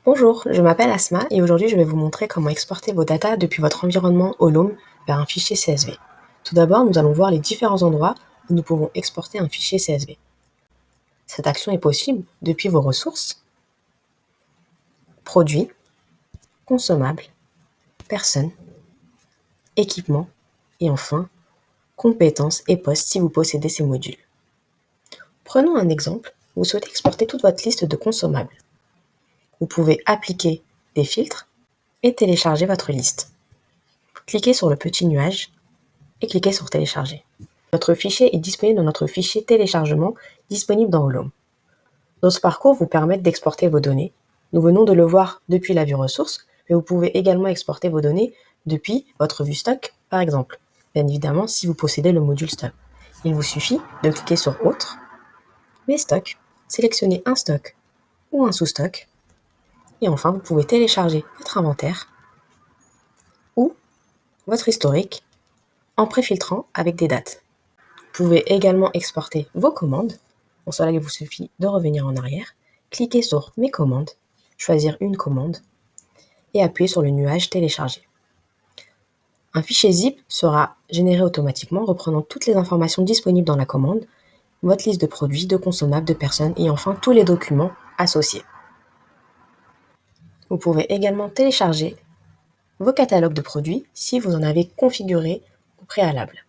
Bonjour, je m'appelle Asma et aujourd'hui je vais vous montrer comment exporter vos datas depuis votre environnement Olom vers un fichier CSV. Tout d'abord, nous allons voir les différents endroits où nous pouvons exporter un fichier CSV. Cette action est possible depuis vos ressources, produits, consommables, personnes, équipements et enfin, compétences et postes si vous possédez ces modules. Prenons un exemple, vous souhaitez exporter toute votre liste de consommables. Vous pouvez appliquer des filtres et télécharger votre liste. Cliquez sur le petit nuage et cliquez sur télécharger. Notre fichier est disponible dans notre fichier téléchargement disponible dans Olom. Notre parcours vous permet d'exporter vos données. Nous venons de le voir depuis la vue ressources, mais vous pouvez également exporter vos données depuis votre vue stock, par exemple. Bien évidemment, si vous possédez le module stock. Il vous suffit de cliquer sur Autre, Mes stocks, sélectionner un stock ou un sous-stock, et enfin vous pouvez télécharger votre inventaire ou votre historique en préfiltrant avec des dates. Vous pouvez également exporter vos commandes. Pour cela, il vous suffit de revenir en arrière, cliquer sur Mes commandes, choisir une commande et appuyer sur le nuage Télécharger. Un fichier zip sera généré automatiquement reprenant toutes les informations disponibles dans la commande, votre liste de produits, de consommables, de personnes et enfin tous les documents associés. Vous pouvez également télécharger vos catalogues de produits si vous en avez configuré au préalable.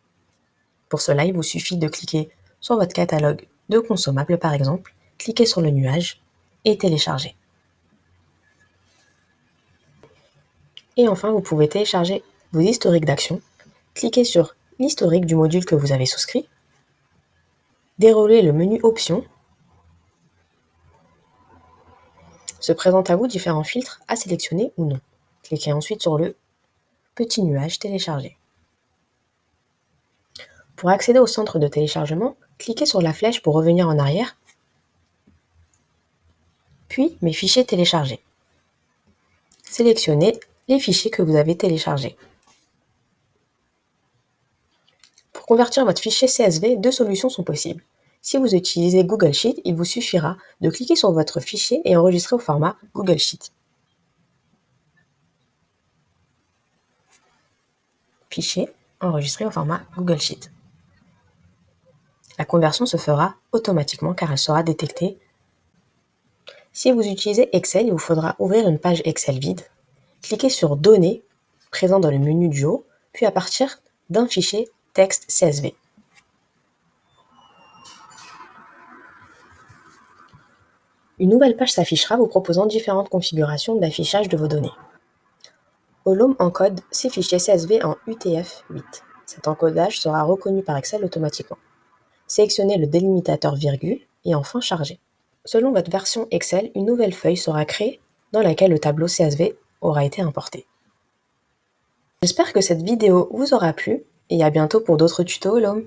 Pour cela, il vous suffit de cliquer sur votre catalogue de consommables par exemple, cliquez sur le nuage et télécharger. Et enfin, vous pouvez télécharger vos historiques d'action, cliquez sur l'historique du module que vous avez souscrit, déroulez le menu Options, se présente à vous différents filtres à sélectionner ou non. Cliquez ensuite sur le petit nuage Télécharger. Pour accéder au centre de téléchargement, cliquez sur la flèche pour revenir en arrière, puis Mes fichiers téléchargés. Sélectionnez les fichiers que vous avez téléchargés. Pour convertir votre fichier CSV, deux solutions sont possibles. Si vous utilisez Google Sheet, il vous suffira de cliquer sur votre fichier et enregistrer au format Google Sheet. Fichier enregistré au format Google Sheet. La conversion se fera automatiquement car elle sera détectée. Si vous utilisez Excel, il vous faudra ouvrir une page Excel vide. Cliquez sur Données, présent dans le menu du haut, puis à partir d'un fichier texte CSV. Une nouvelle page s'affichera vous proposant différentes configurations d'affichage de vos données. Olom encode ces fichiers CSV en UTF-8. Cet encodage sera reconnu par Excel automatiquement. Sélectionnez le délimitateur virgule et enfin chargez. Selon votre version Excel, une nouvelle feuille sera créée dans laquelle le tableau CSV aura été importé. J'espère que cette vidéo vous aura plu et à bientôt pour d'autres tutos Olom.